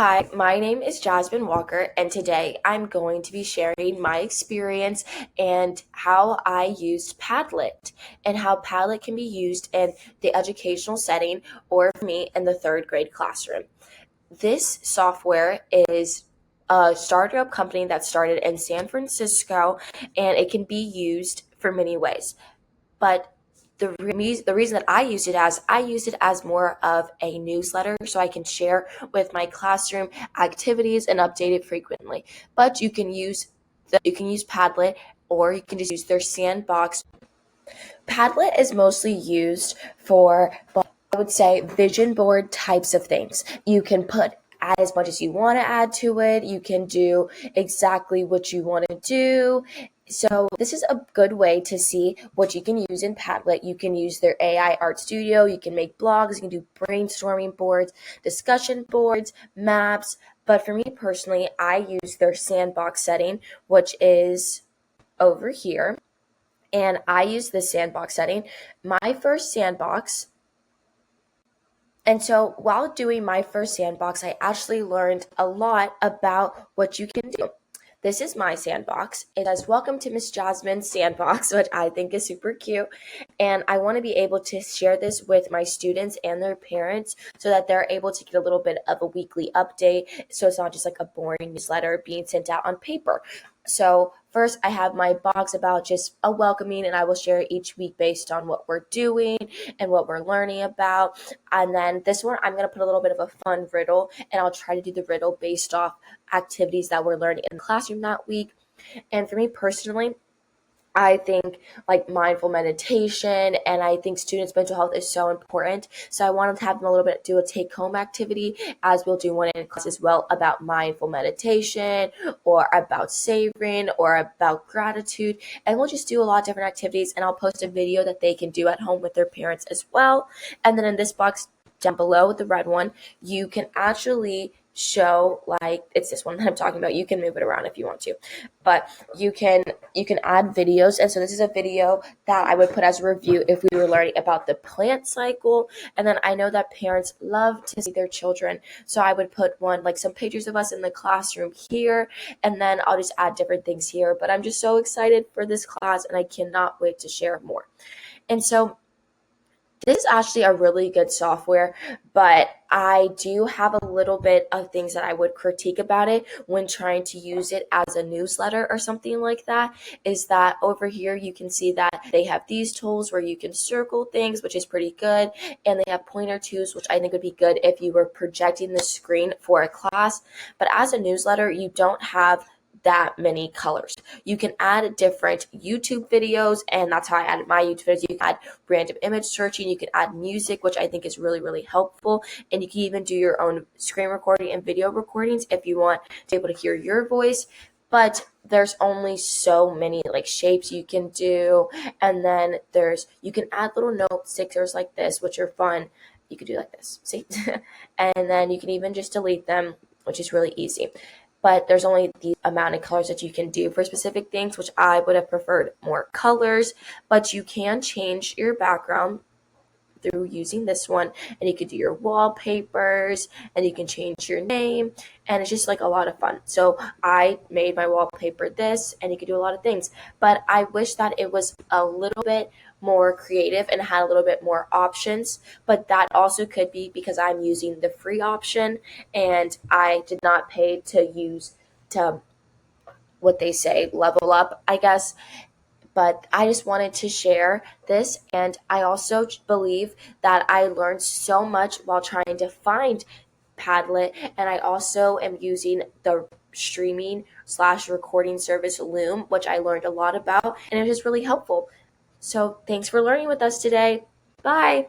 Hi, my name is Jasmine Walker, and today I'm going to be sharing my experience and how I used Padlet and how Padlet can be used in the educational setting or for me in the third grade classroom. This software is a startup company that started in San Francisco, and it can be used for many ways. But the reason that I used it as more of a newsletter so I can share with my classroom activities and update it frequently. But you can use Padlet, or you can just use their sandbox. Padlet is mostly used for, I would say, vision board types of things. You can add as much as you want to add to it. You can do exactly what you want to do. So this is a good way to see what you can use in Padlet. You can use their AI art studio. You can make blogs. You can do brainstorming boards, discussion boards, maps. But for me personally, I use their sandbox setting, which is over here, and I use the sandbox setting. My first sandbox, and so while doing my first sandbox, I actually learned a lot about what you can do. This is my sandbox. It says, "Welcome to Miss Jasmine's sandbox," which I think is super cute. And I want to be able to share this with my students and their parents so that they're able to get a little bit of a weekly update. So it's not just like a boring newsletter being sent out on paper. So first, I have my box about just a welcoming, and I will share each week based on what we're doing and what we're learning about. And then this one, I'm going to put a little bit of a fun riddle, and I'll try to do the riddle based off activities that we're learning in the classroom that week. And for me personally, I think like mindful meditation, and I think students' mental health is so important. So I wanted to have them a little bit do a take home activity, as we'll do one in class as well, about mindful meditation or about savoring or about gratitude. And we'll just do a lot of different activities, and I'll post a video that they can do at home with their parents as well. And then in this box down below, the red one, you can actually show, like, it's this one that I'm talking about. You can move it around if you want to, but you can add videos. And so this is a video that I would put as a review if we were learning about the plant cycle. And then I know that parents love to see their children, so I would put one, like some pictures of us in the classroom here, and then I'll just add different things here. But I'm just so excited for this class, and I cannot wait to share more. And so this is actually a really good software, but I do have a little bit of things that I would critique about it when trying to use it as a newsletter or something like that. Is that over here you can see that they have these tools where you can circle things, which is pretty good, and they have pointer tools, which I think would be good if you were projecting the screen for a class. But as a newsletter, you don't have that many colors. You can add different YouTube videos, and that's how I added my YouTube videos. You can add random image searching, you can add music, which I think is really, really helpful. And you can even do your own screen recording and video recordings if you want to be able to hear your voice. But there's only so many like shapes you can do. And then you can add little note stickers like this, which are fun. You could do like this, see? And then you can even just delete them, which is really easy. But there's only the amount of colors that you can do for specific things, which I would have preferred more colors. But you can change your background through using this one, and you could do your wallpapers, and you can change your name, and it's just like a lot of fun. So I made my wallpaper this, and you could do a lot of things, but I wish that it was a little bit more creative and had a little bit more options. But that also could be because I'm using the free option, and I did not pay to what they say, level up, I guess. But I just wanted to share this. And I also believe that I learned so much while trying to find Padlet. And I also am using the streaming slash recording service Loom, which I learned a lot about. And it was really helpful. So thanks for learning with us today. Bye.